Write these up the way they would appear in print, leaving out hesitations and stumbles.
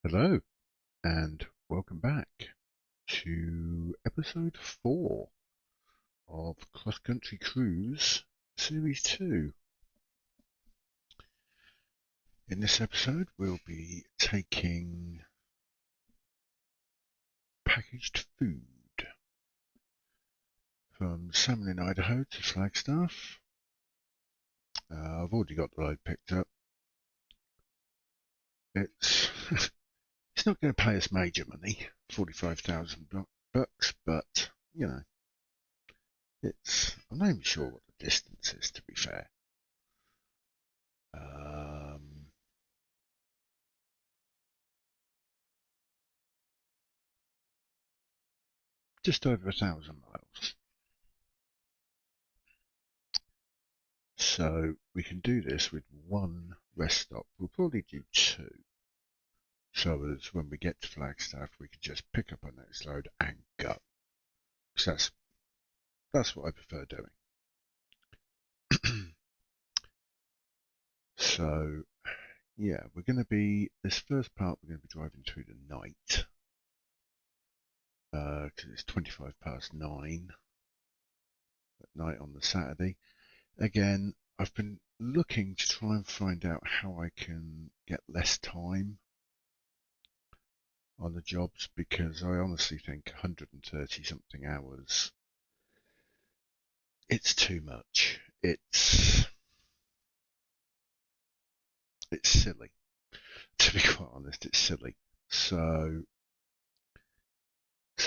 Hello, and welcome back to episode 4 of Cross Country Cruise Series 2. In this episode, we'll be taking packaged food from Salmon in Idaho to Flagstaff. I've already got the load picked up. It's it's not going to pay us major money, 45,000 bucks, but you know, I'm not even sure what the distance is, to be fair. Just over 1,000 miles. So we can do this with one rest stop. We'll probably do 2. So as when we get to Flagstaff, we can just pick up our next load and go. Because that's what I prefer doing. So yeah, we're going to be, this first part we're going to be driving through the night. Because it's 9:25 at night on the Saturday. Again, I've been looking to try and find out how I can get less time on the jobs, because I honestly think 130 something hours, it's too much. It's silly. To be quite honest, it's silly. So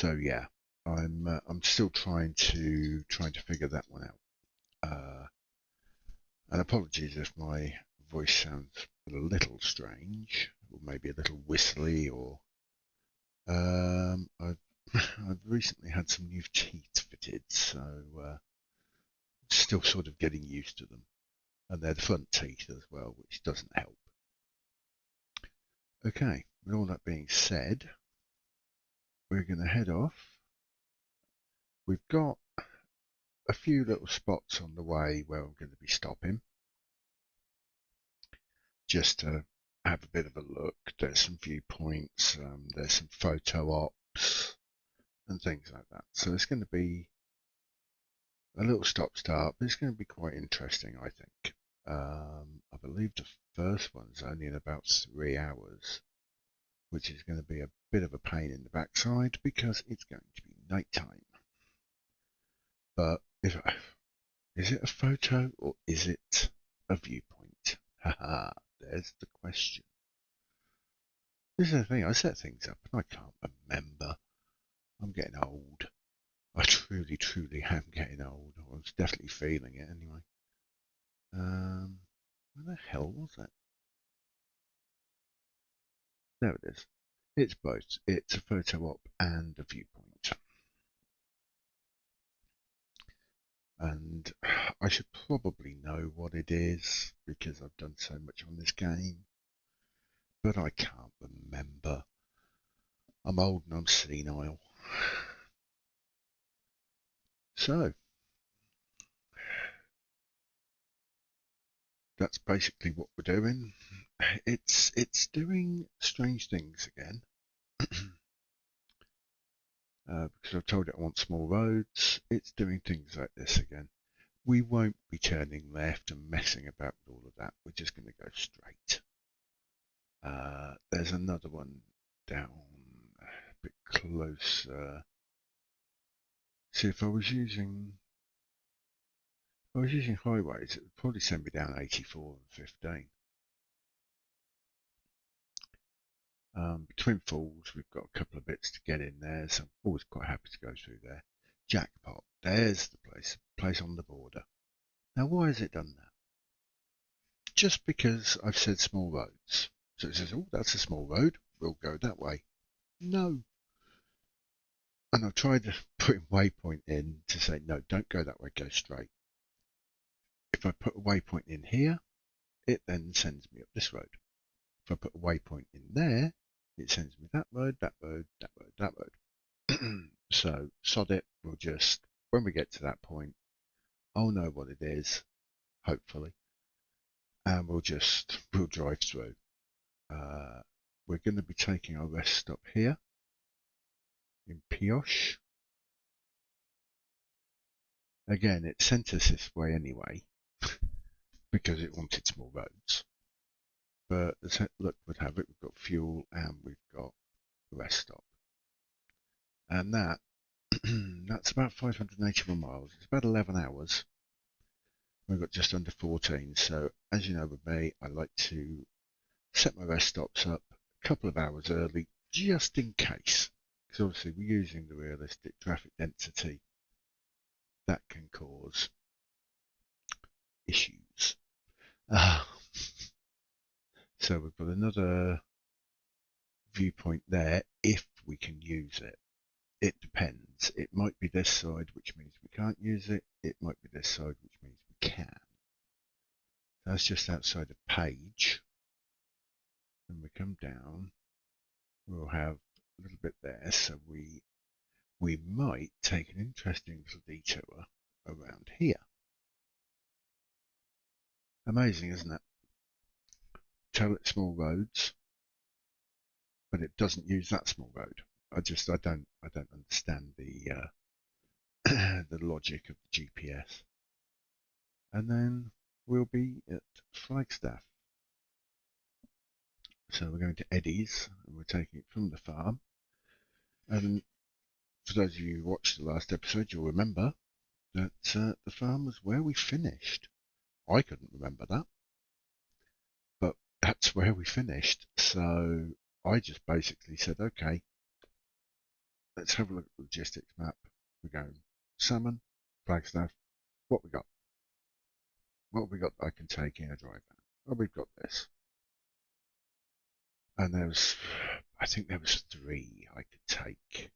yeah, I'm still trying to figure that one out. And apologies if my voice sounds a little strange, or maybe a little whistly, or I've recently had some new teeth fitted, so still sort of getting used to them. And they're the front teeth as well, which doesn't help. Okay, with all that being said, we're going to head off. We've got a few little spots on the way where I'm going to be stopping, just to have a bit of a look. There's some viewpoints, there's some photo ops and things like that. So it's going to be a little stop-start, but it's going to be quite interesting, I think. I believe the first one's only in about 3 hours, which is going to be a bit of a pain in the backside because it's going to be nighttime. But is it a photo or is it a viewpoint? Haha, there's the question. This is the thing, I set things up and I can't remember. I'm getting old. I truly, truly am getting old. I was definitely feeling it anyway. Where the hell was that? There it is. It's both. It's a photo op and a viewpoint. And I should probably know what it is because I've done so much on this game, but I can't remember. I'm old and I'm senile. So that's basically what we're doing. It's doing strange things again. Because I've told it I want small roads, it's doing things like this again. We won't be turning left and messing about with all of that. We're just going to go straight. There's another one down a bit closer. See, if I was using highways, it would probably send me down 84 and 15. Between Falls, we've got a couple of bits to get in there, so I'm always quite happy to go through there. Jackpot, there's the place on the border. Now, why has it done that? Just because I've said small roads. So it says, oh, that's a small road, we'll go that way. No. And I've tried to put waypoint in to say, no, don't go that way, go straight. If I put a waypoint in here, it then sends me up this road. If I put a waypoint in there, it sends me that road, that road, that road, that road. So sod it, we'll just, when we get to that point, I'll know what it is, hopefully, and we'll drive through. we're going to be taking our rest stop here in Pioche. Again, it sent us this way anyway because it wanted small roads. But as luck would have it, we've got fuel and we've got the rest stop. And that's about 581 miles. It's about 11 hours. We've got just under 14. So as you know with me, I like to set my rest stops up a couple of hours early just in case. Because obviously we're using the realistic traffic density. That can cause issues. So we've got another viewpoint there if we can use it. It depends. It might be this side, which means we can't use it. It might be this side, which means we can. That's just outside of Page. When we come down, we'll have a little bit there, so we might take an interesting little detour around here. Amazing, isn't it? Tell it small roads, but it doesn't use that small road. I don't understand the the logic of the GPS. And then we'll be at Flagstaff. So we're going to Eddie's, and we're taking it from the farm. And for those of you who watched the last episode, you'll remember that the farm was where we finished. I couldn't remember that, but that's where we finished. So I just basically said, okay, let's have a look at the logistics map. We're going Salmon, Flagstaff. What we got? What have we got that I can take in a drive van? Well, we've got this. And I think there was 3 I could take.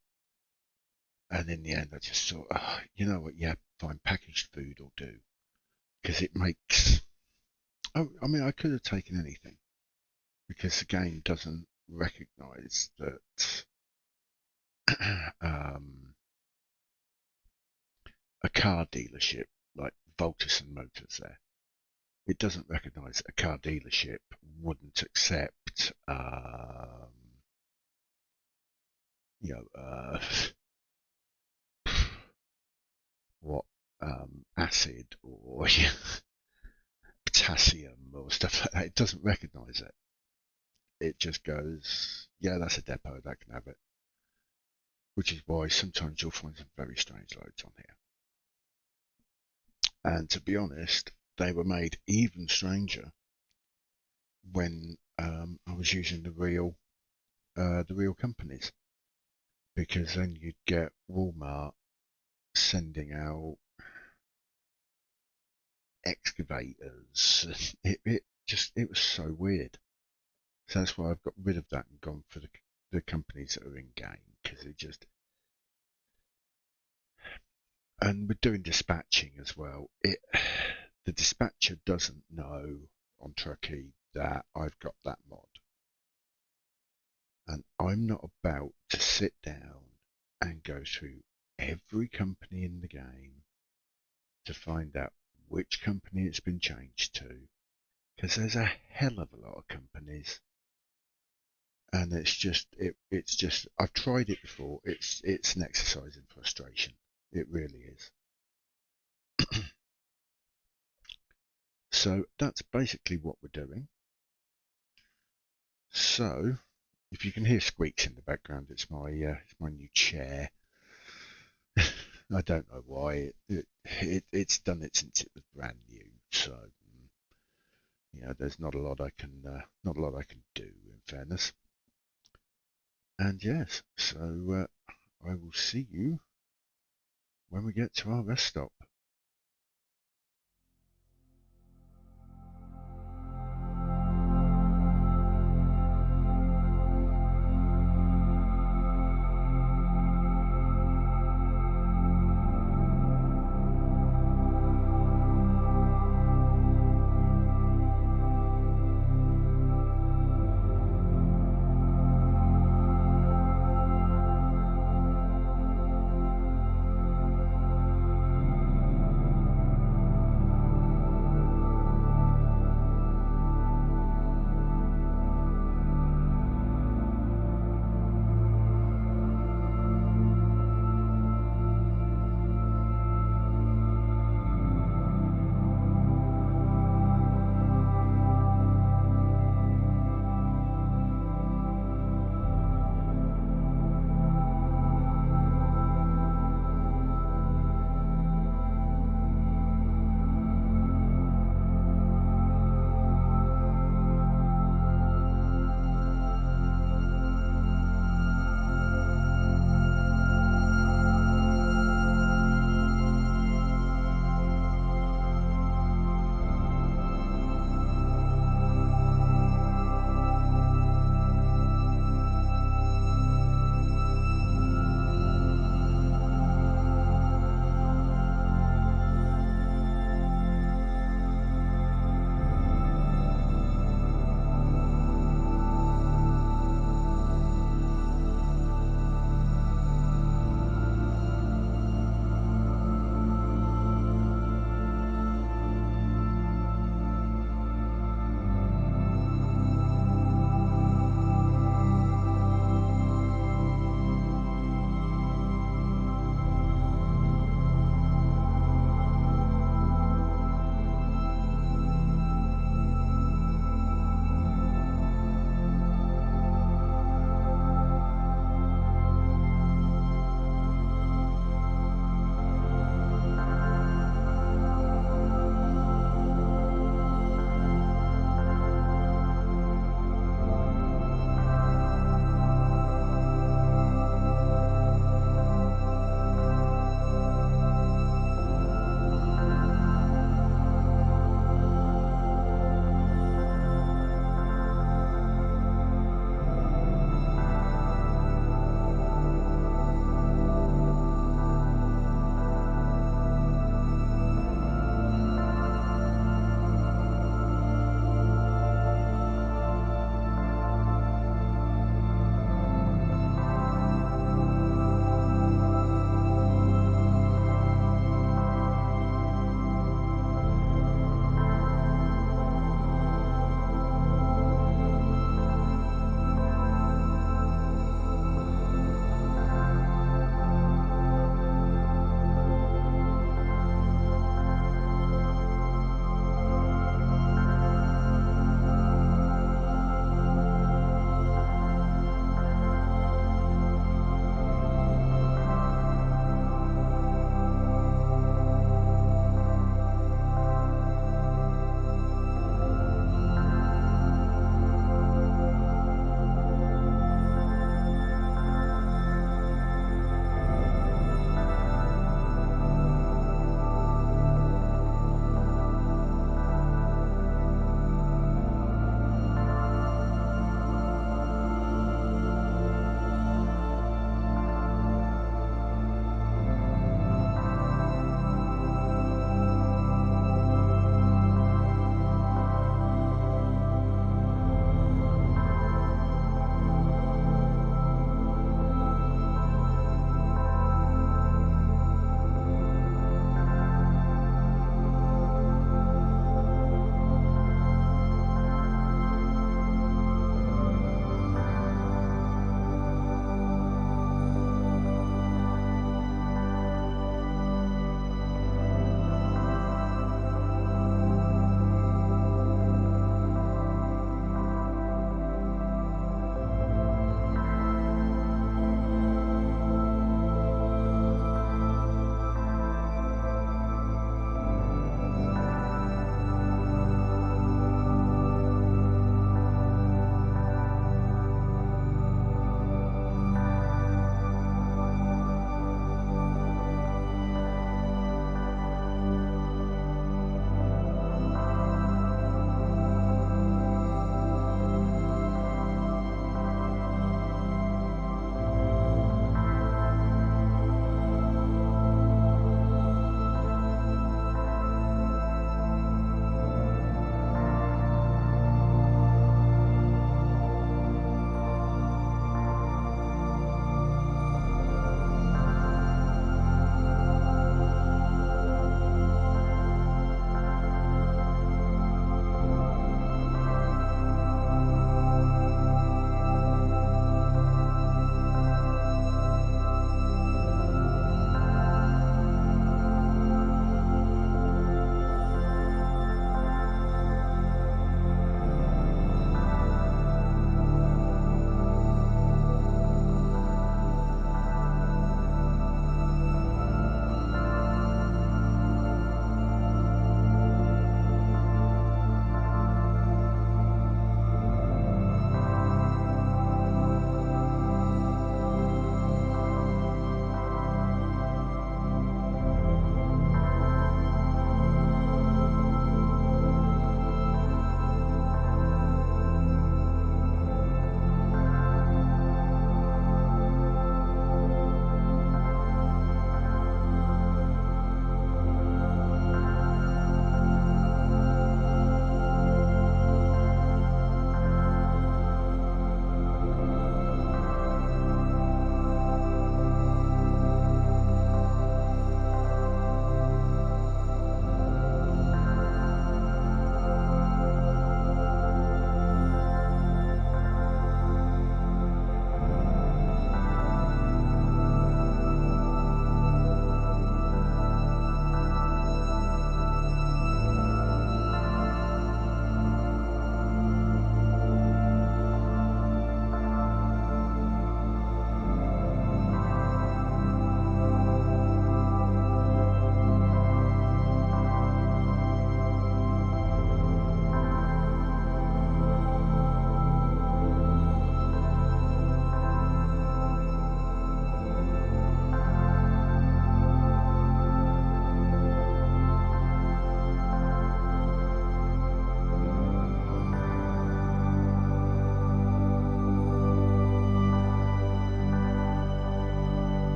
And in the end, I just thought, oh, you know what? Yeah, fine, packaged food will do. Because it makes, I mean, I could have taken anything. Because the game doesn't recognize that a car dealership like Volterson Motors there, it doesn't recognize a car dealership wouldn't accept, acid or potassium or stuff like that. It doesn't recognize it. It just goes, yeah, that's a depot, that can have it. Which is why sometimes you'll find some very strange loads on here. And to be honest, they were made even stranger when I was using the real companies, because then you'd get Walmart sending out excavators. It was so weird. So that's why I've got rid of that and gone for the companies that are in game, because it just. And we're doing dispatching as well. The dispatcher doesn't know on Truckee that I've got that mod. And I'm not about to sit down and go through every company in the game to find out which company it's been changed to, because there's a hell of a lot of companies, and it's just I've tried it before. It's an exercise in frustration. It really is. So that's basically what we're doing. So if you can hear squeaks in the background, it's my new chair. I don't know why. It's done it since it was brand new. So there's not a lot I can do, in fairness. And yes, so I will see you when we get to our rest stop.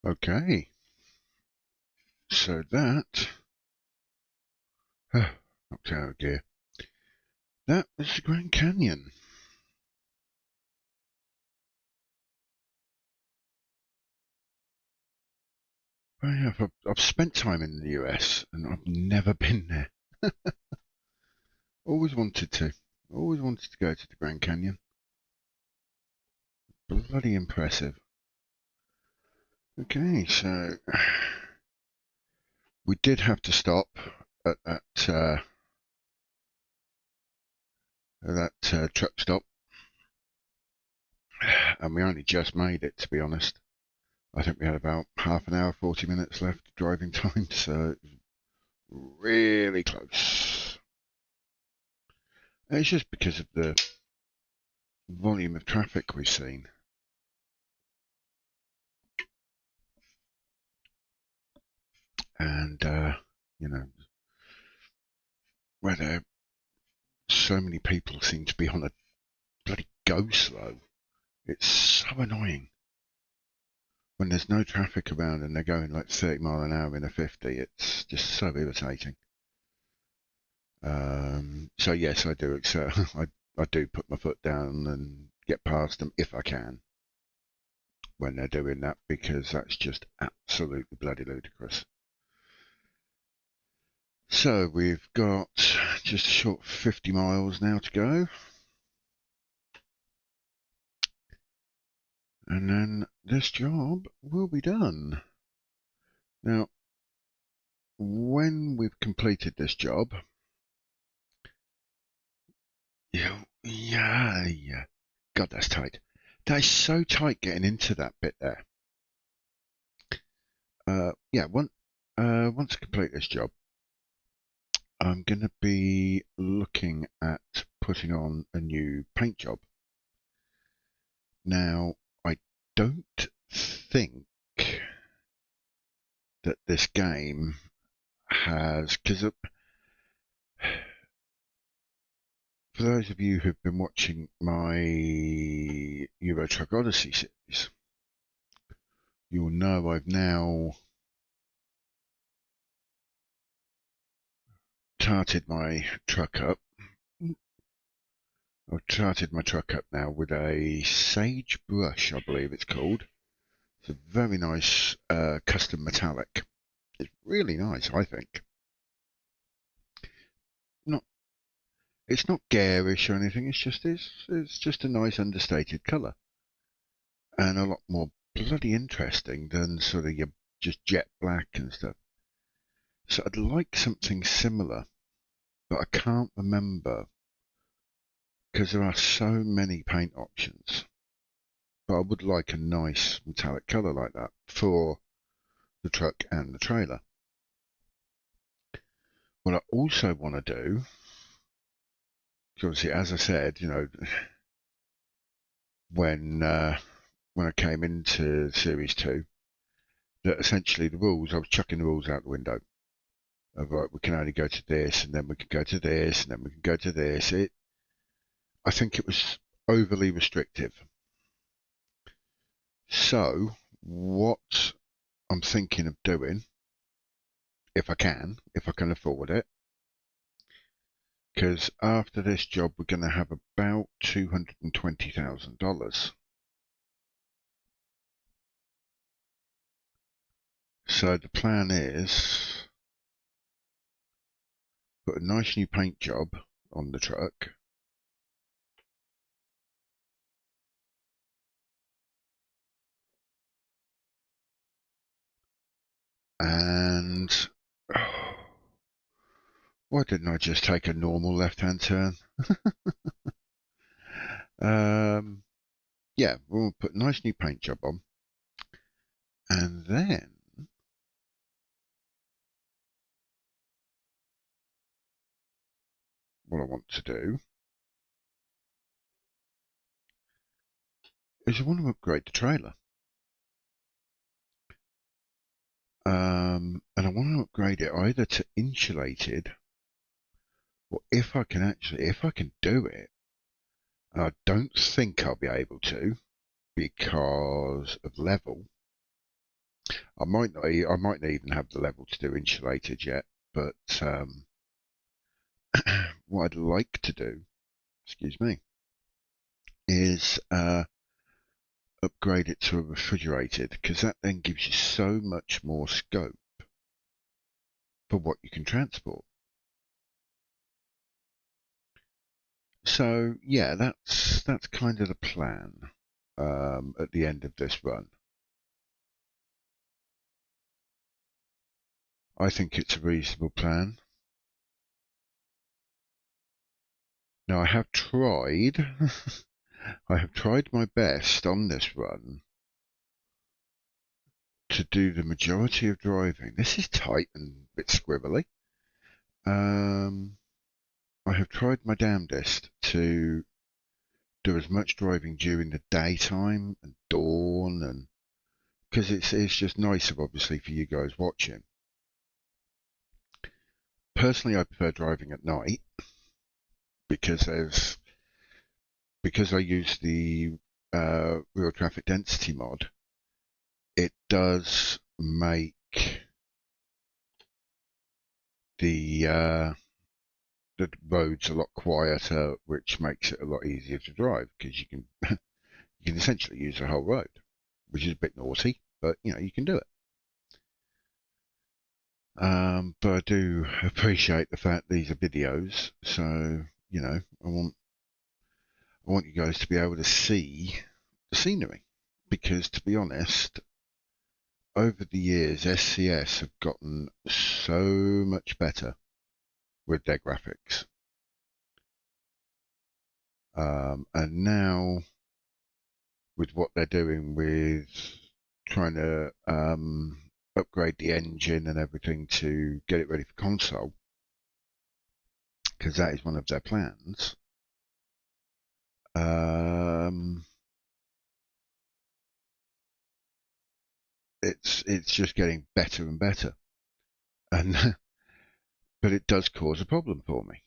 Okay, so that knocked out of gear. That was the Grand Canyon. I've spent time in the US and I've never been there. Always wanted to. Always wanted to go to the Grand Canyon. Bloody impressive. Okay, so we did have to stop at that truck stop, and we only just made it, to be honest. I think we had about half an hour, 40 minutes left driving time, so really close. And it's just because of the volume of traffic we've seen. And, you know, where there so many people seem to be on a bloody go slow. It's so annoying. When there's no traffic around and they're going like 30 mile an hour in a 50, it's just so irritating. So yes, I do. I do put my foot down and get past them if I can when they're doing that, because that's just absolutely bloody ludicrous. So we've got just a short 50 miles now to go. And then this job will be done. Now, when we've completed this job, yeah. God, that's tight. That is so tight getting into that bit there. Yeah, once I complete this job, I'm going to be looking at putting on a new paint job. Now, I don't think that this game has, because for those of you who've been watching my Euro Truck Odyssey series, you'll know I've now tarted my truck up. I've tarted my truck up now with a sage brush, I believe it's called. It's a very nice custom metallic. It's really nice, I think. Not, it's not garish or anything. It's just a nice understated colour, and a lot more bloody interesting than sort of your just jet black and stuff. So I'd like something similar, but I can't remember because there are so many paint options. But I would like a nice metallic colour like that for the truck and the trailer. What I also want to do, obviously, as I said, when I came into Series 2, that essentially the rules, I was chucking the rules out the window. Of, right, we can only go to this, and then we can go to this, and then we can go to this. I think it was overly restrictive. So, what I'm thinking of doing, if I can afford it, because after this job we're going to have about $220,000. So the plan is put a nice new paint job on the truck. And why didn't I just take a normal left-hand turn? Yeah, we'll put a nice new paint job on. And then what I want to do is I want to upgrade the trailer. And I want to upgrade it either to insulated, or if I can do it, and I don't think I'll be able to because of level, I might not even have the level to do insulated yet, but what I'd like to do, excuse me, is upgrade it to a refrigerated, because that then gives you so much more scope for what you can transport. So yeah, that's kind of the plan at the end of this run. I think it's a reasonable plan. Now I have tried I have tried my best on this run to do the majority of driving. This is tight and a bit squibbly. I have tried my damnedest to do as much driving during the daytime and dawn, and because it's just nicer, obviously, for you guys watching. Personally, I prefer driving at night because I use the real traffic density mod. It does make the roads a lot quieter, which makes it a lot easier to drive because you can you can essentially use the whole road, which is a bit naughty, but you can do it. But I do appreciate the fact these are videos, so I want you guys to be able to see the scenery, because to be honest, over the years SCS have gotten so much better with their graphics, and now with what they're doing with trying to upgrade the engine and everything to get it ready for console, because that is one of their plans. It's just getting better and better, and but it does cause a problem for me.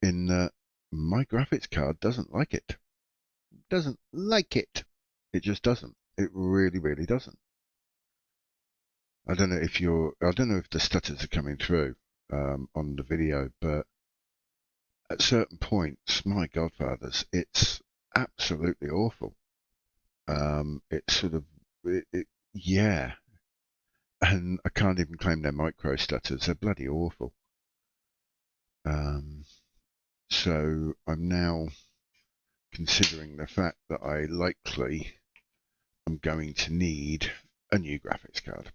In that my graphics card doesn't like it. Doesn't like it. It just doesn't. It really, really doesn't. I don't know if the stutters are coming through on the video, but at certain points, my godfathers, it's absolutely awful. It's sort of, yeah, and I can't even claim they're micro stutters. They're bloody awful. So I'm now considering the fact that I likely am going to need a new graphics card.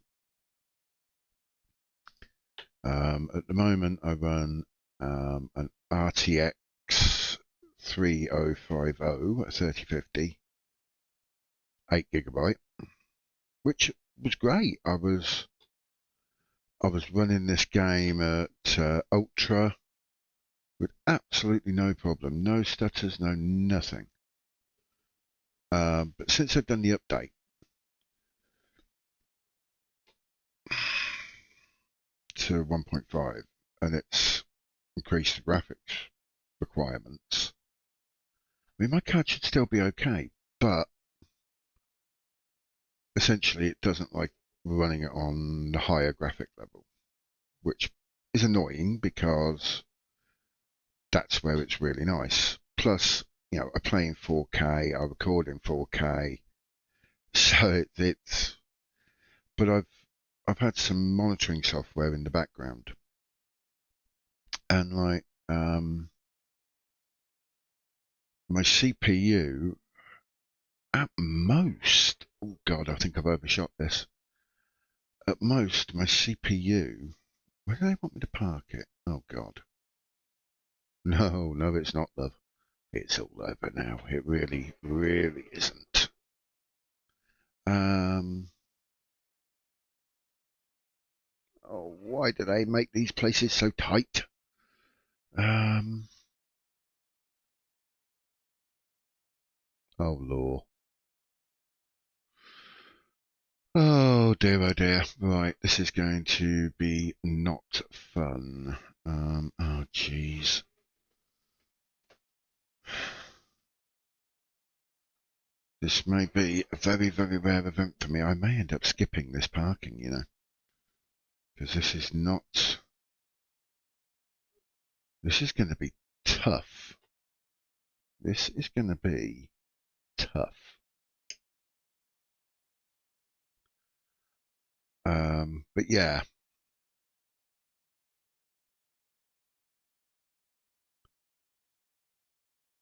At the moment, I run an RTX 3050 at 3050, 8GB, which was great. I was running this game at Ultra with absolutely no problem, no stutters, no nothing. But since I've done the update to 1.5 and it's increased the graphics requirements, I mean, my card should still be okay, but essentially it doesn't like running it on the higher graphic level, which is annoying because that's where it's really nice. Plus, I play in 4K, I record in 4K, so it's. But I've had some monitoring software in the background, and like my CPU at most. Oh God, I think I've overshot this. At most, my CPU. Where do they want me to park it? Oh God. No, no, it's not, love. It's all over now. It really, really isn't. Oh, why do they make these places so tight? Oh, law. Oh dear, oh dear. Right, this is going to be not fun. Oh, jeez. This may be a very, very rare event for me. I may end up skipping this parking, you know, because this is not. This is going to be tough. This is going to be tough. But yeah.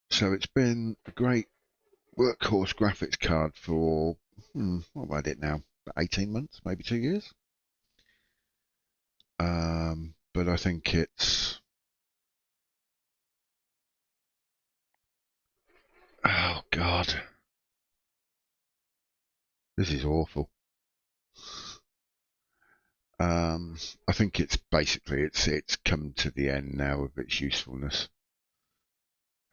So it's been a great workhorse graphics card for, what about it now? 18 months, maybe 2 years. But I think it's, oh God, this is awful. I think it's basically, it's come to the end now of its usefulness.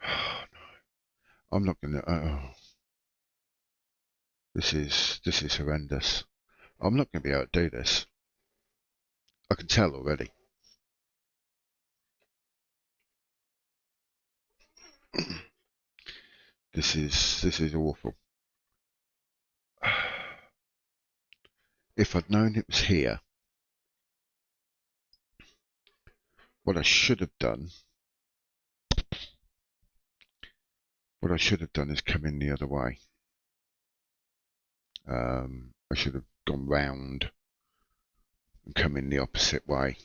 Oh, no. I'm not gonna, this is horrendous. I'm not gonna be able to do this. I can tell already. This is awful. If I'd known it was here, what I should have done is come in the other way. I should have gone round and come in the opposite way.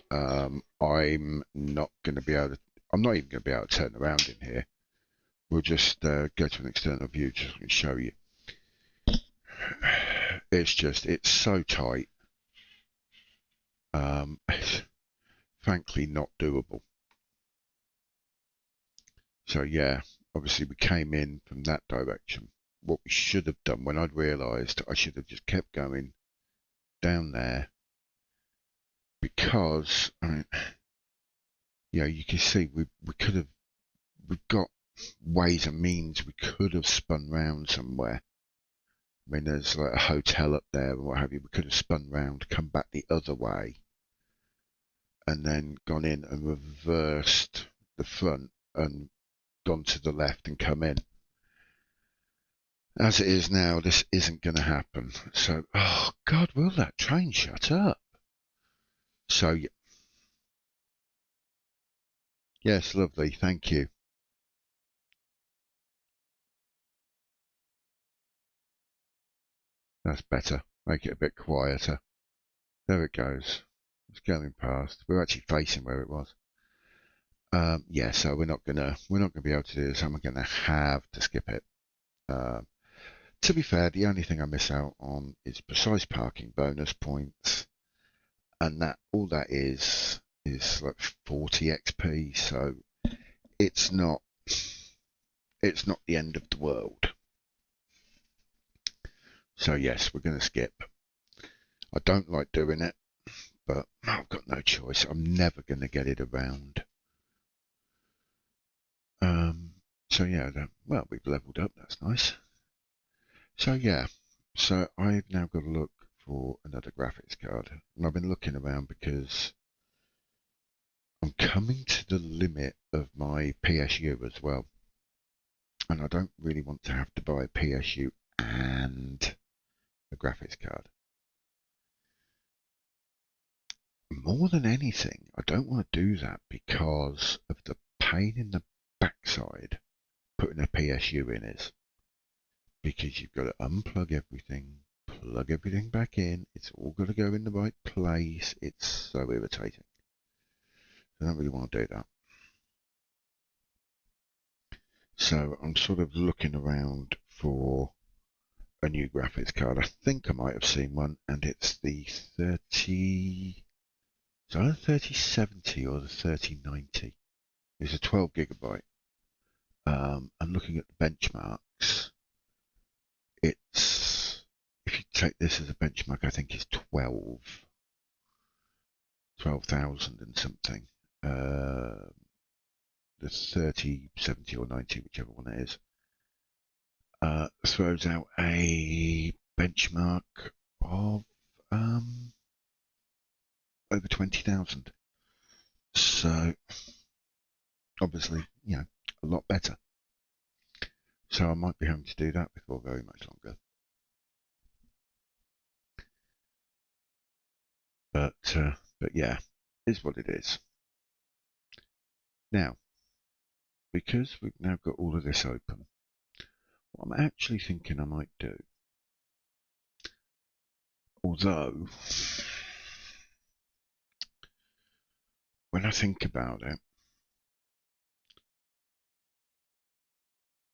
I'm not going to be able to. I'm not even going to be able to turn around in here. We'll just go to an external view just to show you. It's so tight. It's frankly not doable. So yeah, obviously we came in from that direction. What we should have done when I'd realised, I should have just kept going down there, because I mean, you can see we could have, we've got ways and means we could have spun round somewhere. I mean, there's like a hotel up there and what have you. We could have spun round, come back the other way, and then gone in and reversed the front and gone to the left and come in. As it is now, this isn't going to happen. So, oh God, will that train shut up? So, yes, lovely, thank you. That's better. Make it a bit quieter. There it goes. It's going past. We're actually facing where it was. Yeah, so we're not gonna be able to do this. I'm gonna have to skip it. To be fair, the only thing I miss out on is precise parking bonus points, and that all that is like 40 XP. So it's not the end of the world. So yes, we're gonna skip. I don't like doing it, but I've got no choice. I'm never gonna get it around. So yeah, well, we've leveled up. That's nice. So yeah, so I've now got to look for another graphics card, and I've been looking around because I'm coming to the limit of my PSU as well, and I don't really want to have to buy a PSU and a graphics card. More than anything, I don't want to do that because of the pain in the backside putting a PSU in is. Because you've got to unplug everything, plug everything back in. It's all got to go in the right place. It's so irritating. I don't really want to do that. So I'm sort of looking around for a new graphics card. I think I might have seen one, and it's the 30. It's either 3070 or the 3090. It's a 12 gigabyte. And looking at the benchmarks, it's, if you take this as a benchmark, I think it's 12,000 and something. The 30, 70 or 90, whichever one it is, throws out a benchmark of over 20,000. So obviously, a lot better. So I might be having to do that before very much longer. But yeah, is what it is. Now, because we've now got all of this open, what I'm actually thinking I might do, although when I think about it,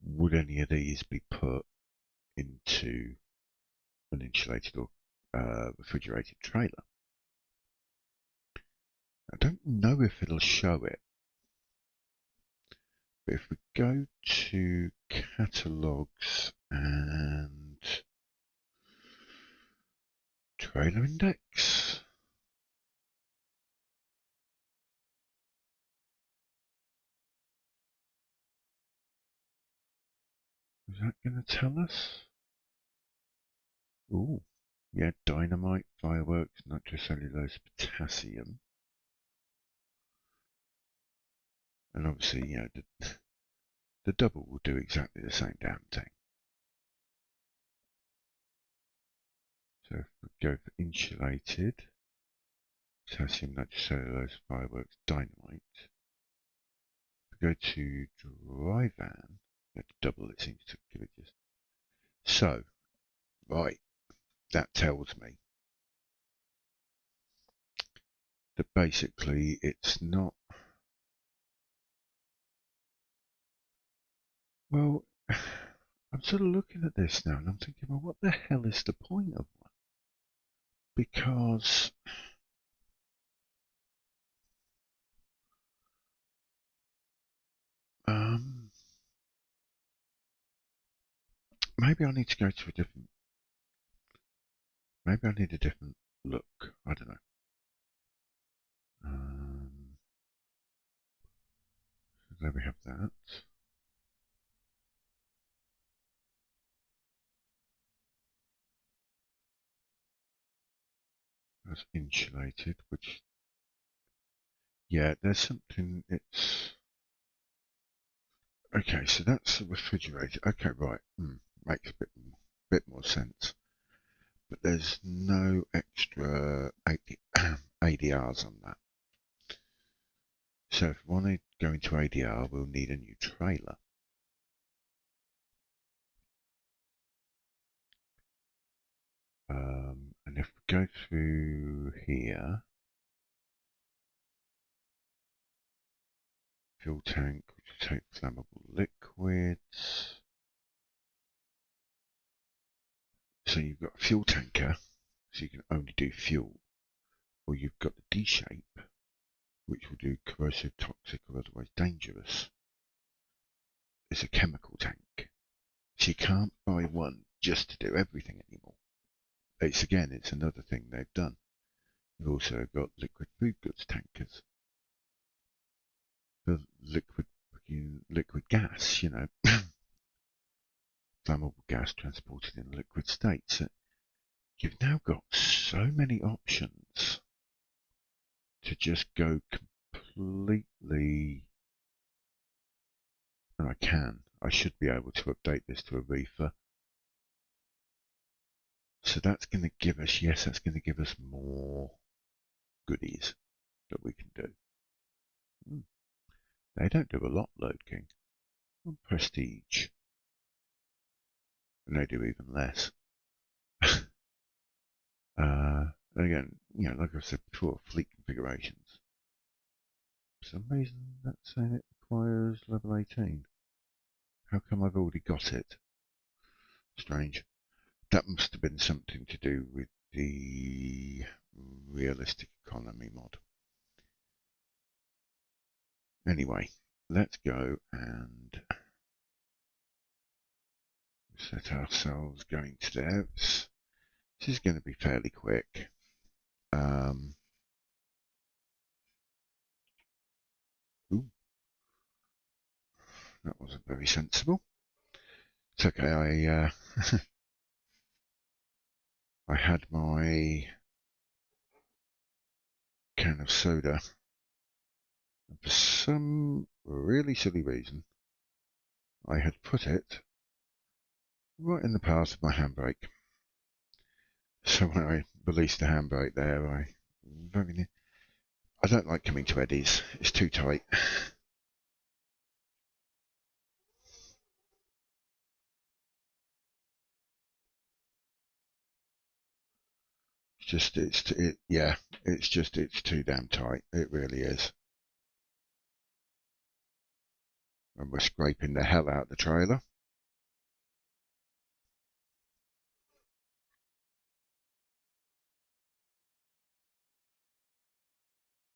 would any of these be put into an insulated or refrigerated trailer? I don't know if it'll show it, but if we go to catalogs and trailer index, is that going to tell us? Ooh, yeah, dynamite, fireworks, nitrocellulose, potassium. And obviously, the double will do exactly the same damn thing. So if we go for insulated, potassium, nitrocellulose, fireworks, dynamite. If we go to dry van, let's double, it seems to give it just. So, right, that tells me that basically it's not. Well, I'm sort of looking at this now and I'm thinking, well, what the hell is the point of one? Because maybe I need to go to a different. Maybe I need a different look. I don't know. So there we have that. That's insulated, which, yeah, there's something, it's, okay, so that's refrigerated. Okay, right, makes a bit more sense. But there's no extra ADRs on that. So if we want to go into ADR, we'll need a new trailer. And if we go through here, fuel tank, which will take flammable liquids. So you've got a fuel tanker, so you can only do fuel. Or you've got the D shape, which will do corrosive, toxic, or otherwise dangerous. It's a chemical tank. So you can't buy one just to do everything anymore. It's another thing they've done. You've also got liquid food goods tankers. The liquid gas, flammable gas transported in a liquid state. So you've now got so many options to just go completely. And I should be able to update this to a reefer. So that's going to give us, yes, that's going to give us more goodies that we can do. They don't do a lot, Load King. Prestige. And they do even less. Again, like I said before, fleet configurations. For some reason, that's saying it requires level 18. How come I've already got it? Strange. That must have been something to do with the realistic economy mod. Anyway, let's go and set ourselves going to devs. This is going to be fairly quick. Ooh, that wasn't very sensible. It's okay. I had my can of soda, and for some really silly reason, I had put it right in the path of my handbrake. So when I release the handbrake there, I don't like coming to eddies. It's too tight. It's too damn tight. It really is. And we're scraping the hell out of the trailer.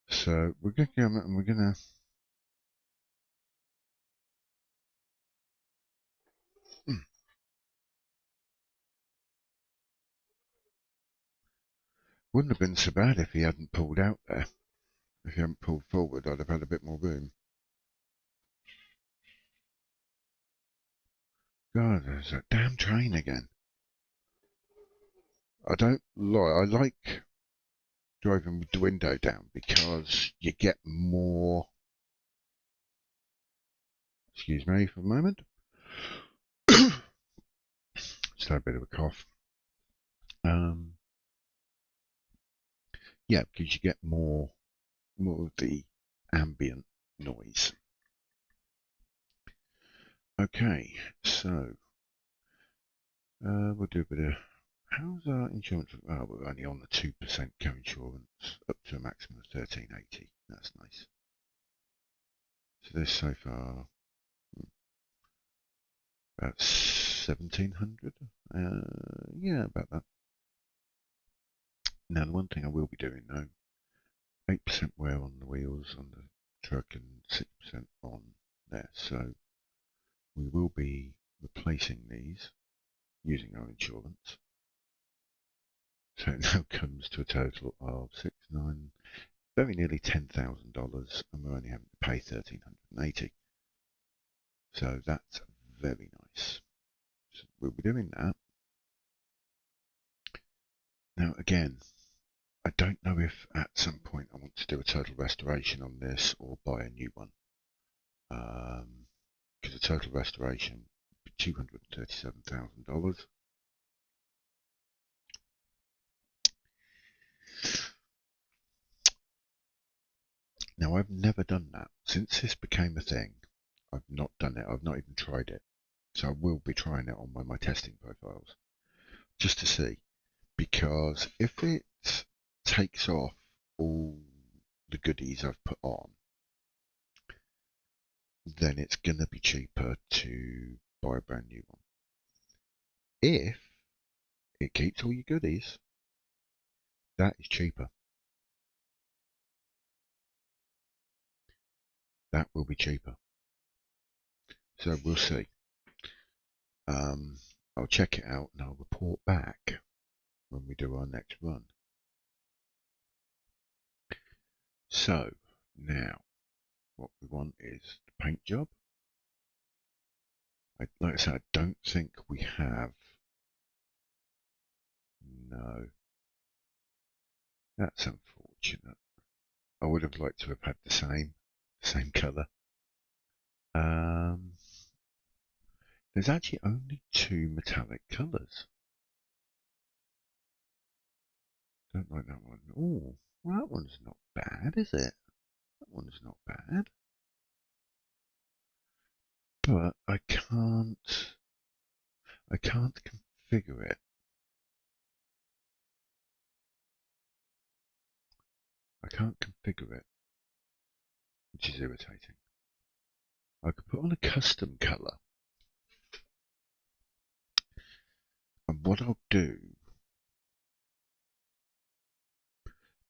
So we're going to come and we're going to wouldn't have been so bad if he hadn't pulled out there. If he hadn't pulled forward, I'd have had a bit more room. God, there's that damn train again. I don't lie. I like driving with the window down because you get more. Excuse me for a moment. Just had a bit of a cough. Yeah, because you get more of the ambient noise. Okay, so we'll do a bit of. How's our insurance? Oh, we're only on the 2% co-insurance up to a maximum of 1380. That's nice. So this so far about 1700. Yeah, about that. Now the one thing I will be doing though, 8% wear on the wheels on the truck and 6% on there. So we will be replacing these using our insurance. So it now comes to a total of very nearly $10,000, and we're only having to pay 1,380. So that's very nice. So we'll be doing that. Now again, I don't know if at some point I want to do a total restoration on this or buy a new one. Because a total restoration would be $237,000. Now I've never done that. Since this became a thing, I've not done it. I've not even tried it. So I will be trying it on my testing profiles. Just to see. Because if it takes off all the goodies I've put on, then it's going to be cheaper to buy a brand new one. If it keeps all your goodies, that is cheaper. That will be cheaper. So we'll see. I'll check it out and I'll report back when we do our next run. So now what we want is the paint job. Like I said, I don't think we have. No. That's unfortunate. I would have liked to have had the same colour. There's actually only 2 metallic colours. Don't like that one. Oh, well, that one's not bad, is it? That one's not bad. But I can't configure it. I can't configure it, which is irritating. I could put on a custom colour. And what I'll do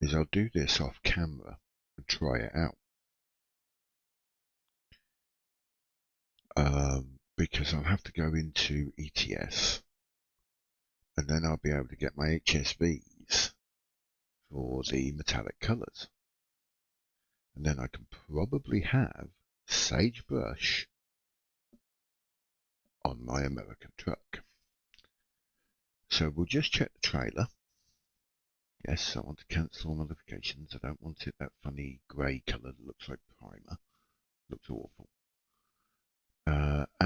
is I'll do this off camera and try it out. Because I'll have to go into ATS and then I'll be able to get my HSVs for the metallic colours. And then I can probably have sagebrush on my American truck. So we'll just check the trailer. Yes, I want to cancel all modifications. I don't want it that funny grey colour that looks like primer. Looks awful.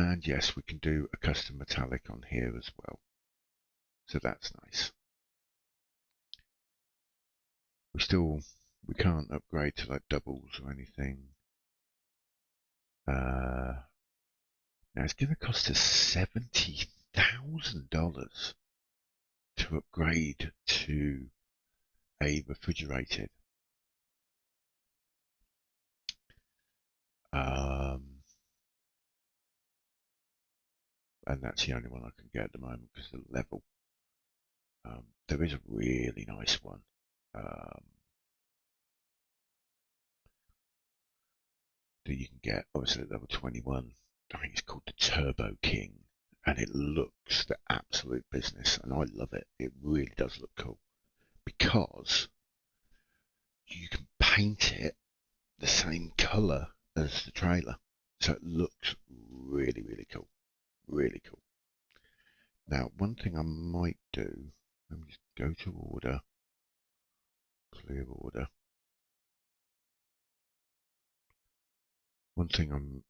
And yes, we can do a custom metallic on here as well. So that's nice. We can't upgrade to like doubles or anything. Now it's going to cost us $70,000 to upgrade to a refrigerated. And that's the only one I can get at the moment because of the level. There is a really nice one. That you can get, obviously at level 21. I think it's called the Turbo King, and it looks the absolute business, and I love it. It really does look cool because you can paint it the same colour as the trailer, so it looks really, really cool. Really cool. Now, one thing I might do, let me just go to order, clear order. One thing I'm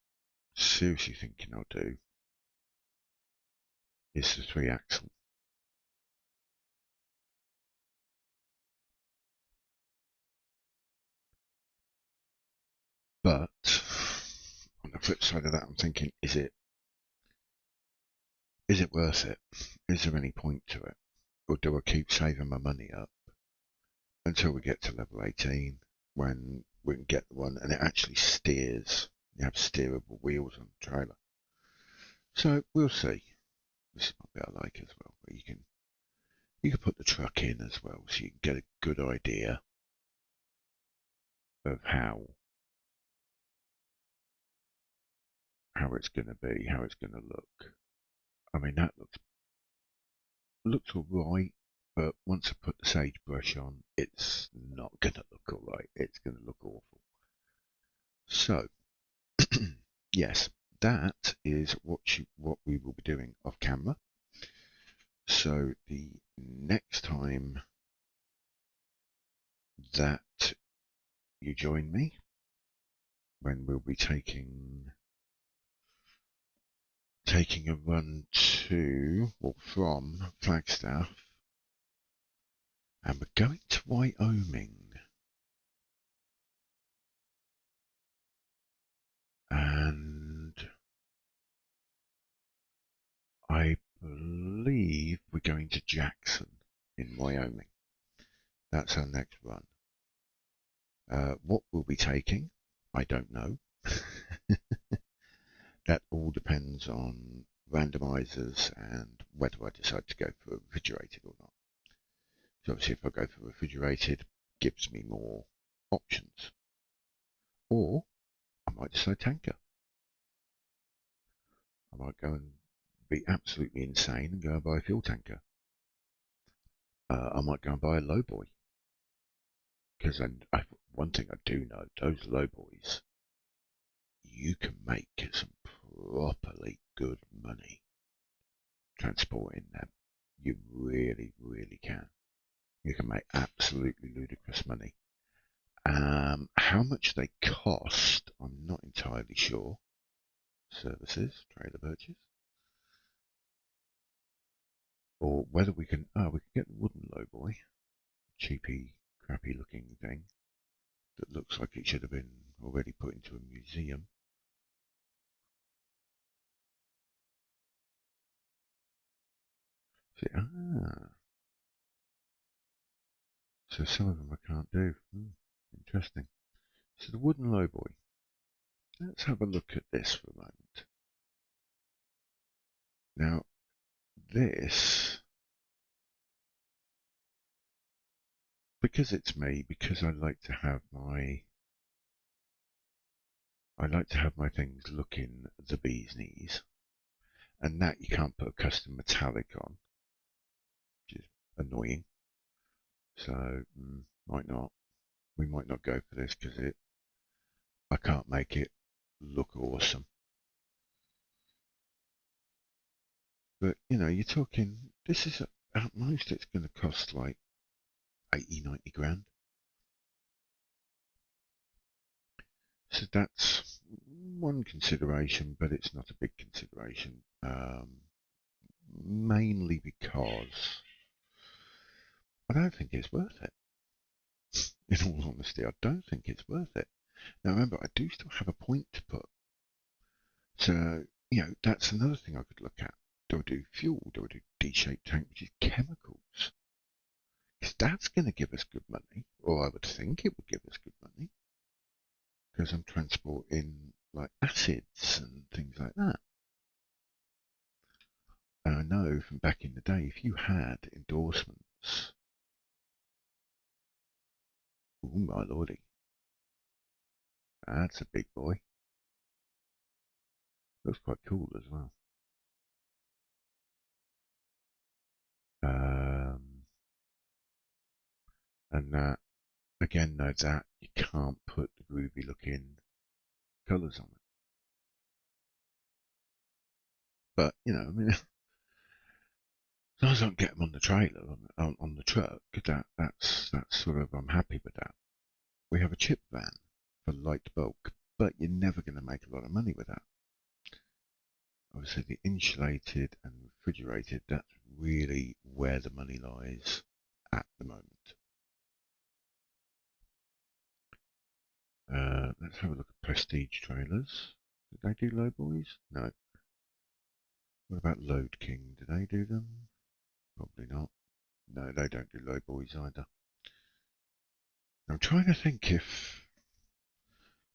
seriously thinking I'll do is the 3-axle. But on the flip side of that, I'm thinking, is it worth it? Is there any point to it? Or do I keep saving my money up until we get to level 18 when we can get the one and it actually steers? You have steerable wheels on the trailer. So we'll see. This is a bit I like as well, where you can put the truck in as well, so you can get a good idea of how it's going to be, how it's going to look. I mean, that looks all right, but once I put the sagebrush on, it's not going to look all right. It's going to look awful. So, yes, that is what we will be doing off camera. So the next time that you join me, when we'll be taking a run from Flagstaff, and we're going to Wyoming. And I believe we're going to Jackson in Wyoming. That's our next run. What we'll be taking, I don't know. That all depends on randomizers and whether I decide to go for refrigerated or not. So obviously if I go for refrigerated, it gives me more options. Or I might decide tanker. I might go and be absolutely insane and go and buy a fuel tanker. I might go and buy a lowboy. Because one thing I do know, those lowboys, you can make some properly good money transporting them. You really, really can. You can make absolutely ludicrous money. How much they cost, I'm not entirely sure. Services, trailer purchase. Or whether we can get the wooden lowboy, cheapy, crappy looking thing that looks like it should have been already put into a museum. See, so some of them I can't do. Interesting. So the wooden lowboy. Let's have a look at this for a moment. Now, this, because it's me, because I like to have my things looking the bee's knees, and that you can't put a custom metallic on, which is annoying. So we might not go for this because I can't make it look awesome. But you're talking, this is at most it's going to cost like 80-90 grand. So that's one consideration, but it's not a big consideration. Mainly because I don't think it's worth it. In all honesty, I don't think it's worth it. Now remember, I do still have a point to put. So, that's another thing I could look at. Do I do fuel? Do I do D-shaped tank, which is chemicals? Because that's going to give us good money, or I would think it would give us good money, because I'm transporting like acids and things like that. And I know from back in the day, if you had endorsements, oh my lordy, that's a big boy. Looks quite cool as well. And that, again, though, that you can't put the groovy looking colours on it. But, I mean, as long as I don't get them on the trailer, on the truck, that's sort of, I'm happy with that. We have a chip van for light bulk, but you're never going to make a lot of money with that. Obviously, the insulated and refrigerated, that's really where the money lies at the moment. Let's have a look at Prestige trailers. Did they do low boys? No. What about Load King? Do they do them? Probably not. No, they don't do low boys either. I'm trying to think if...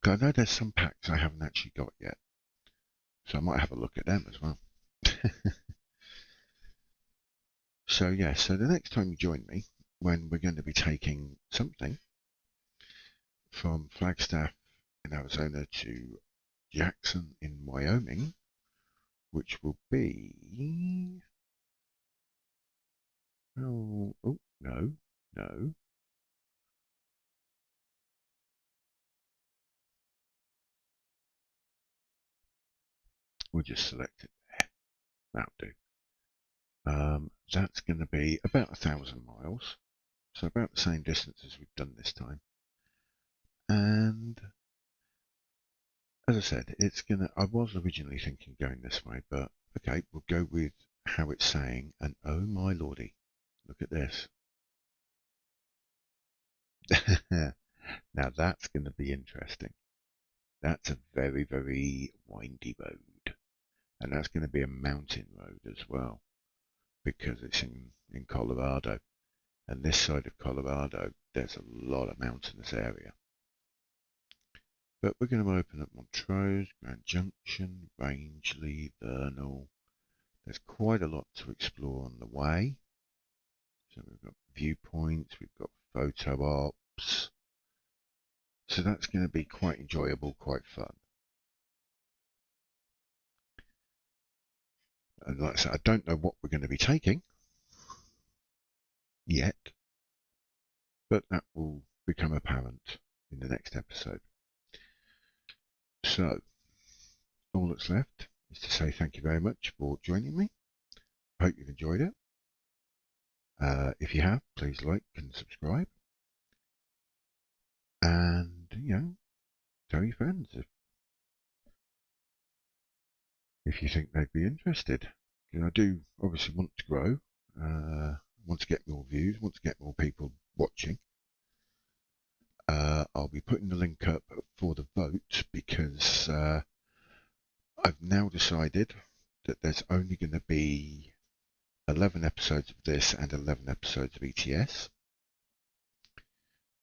I know there's some packs I haven't actually got yet. So I might have a look at them as well. So yeah, so the next time you join me, when we're going to be taking something from Flagstaff in Arizona to Jackson in Wyoming, which will be... Oh, no. We'll just select it there. That'll do. That's going to be about 1,000 miles, so about the same distance as we've done this time. And as I said, I was originally thinking going this way, but okay, we'll go with how it's saying. And oh my lordy, look at this. Now that's going to be interesting. That's a very, very windy road, and that's going to be a mountain road as well, because it's in Colorado. And this side of Colorado, there's a lot of mountainous area. But we're going to open up Montrose, Grand Junction, Rangeley, Vernal. There's quite a lot to explore on the way. So we've got viewpoints, we've got photo ops. So that's going to be quite enjoyable, quite fun. And like I said, I don't know what we're going to be taking yet, but that will become apparent in the next episode. So, all that's left is to say thank you very much for joining me. I hope you've enjoyed it. If you have, please like and subscribe. And, tell your friends if you think they'd be interested. I do obviously want to grow, want to get more views, want to get more people watching. I'll be putting the link up for the vote because I've now decided that there's only going to be 11 episodes of this and 11 episodes of ATS.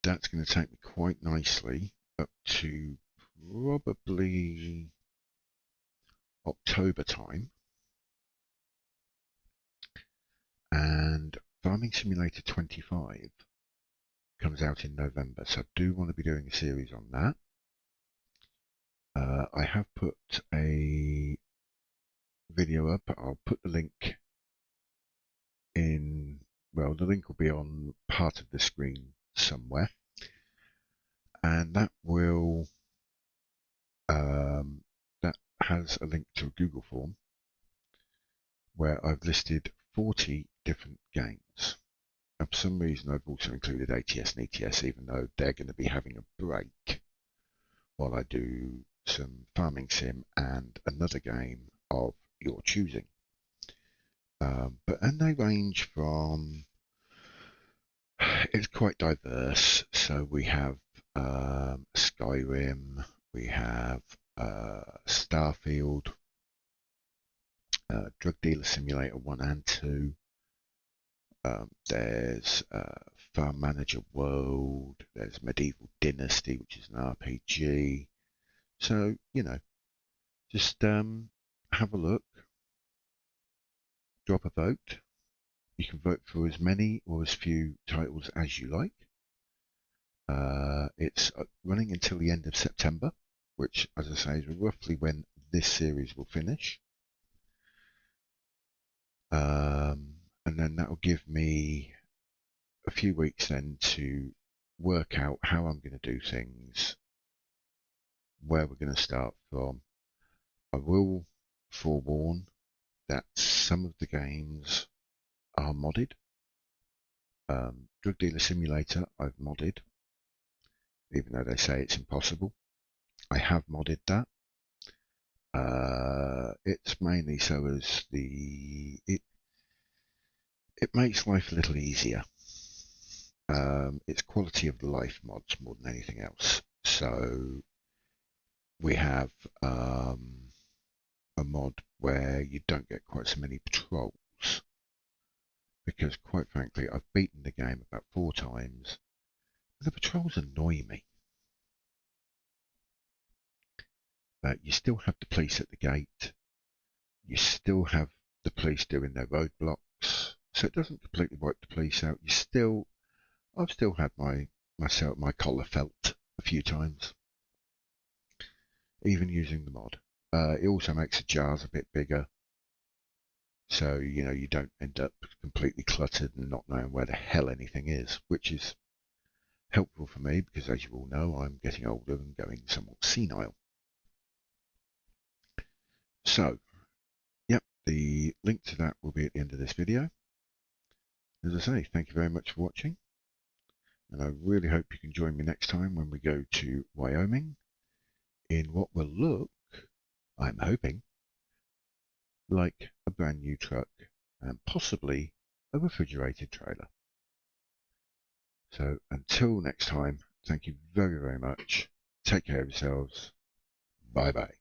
That's going to take me quite nicely up to probably October time. And Farming Simulator 25 comes out in November, so I do want to be doing a series on that. I have put a video up. I'll put the link in, well, the link will be on part of the screen somewhere. And that will, that has a link to a Google form where I've listed 40 different games. And for some reason, I've also included ATS and ETS, even though they're going to be having a break while I do some farming sim, and another game of your choosing. And they range from, it's quite diverse. So we have Skyrim, we have Starfield, Drug Dealer Simulator 1 and 2. There's Farm Manager World, there's Medieval Dynasty, which is an RPG. So, just have a look, drop a vote. You can vote for as many or as few titles as you like. It's running until the end of September, which, as I say, is roughly when this series will finish. And then that will give me a few weeks then to work out how I'm going to do things, where we're going to start from. I will forewarn that some of the games are modded. Drug Dealer Simulator I've modded, even though they say it's impossible. I have modded that. It's mainly so as it makes life a little easier. It's quality of life mods more than anything else. So we have a mod where you don't get quite so many patrols, because quite frankly I've beaten the game about 4 times and the patrols annoy me. You still have the police at the gate, you still have the police doing their roadblocks, so it doesn't completely wipe the police out. I've still had my collar felt a few times, even using the mod. It also makes the jars a bit bigger, so you don't end up completely cluttered and not knowing where the hell anything is, which is helpful for me because, as you all know, I'm getting older and going somewhat senile. So, yep, the link to that will be at the end of this video. As I say, thank you very much for watching, and I really hope you can join me next time when we go to Wyoming in what will look, I'm hoping, like a brand new truck and possibly a refrigerated trailer. So until next time, thank you very, very much. Take care of yourselves. Bye bye.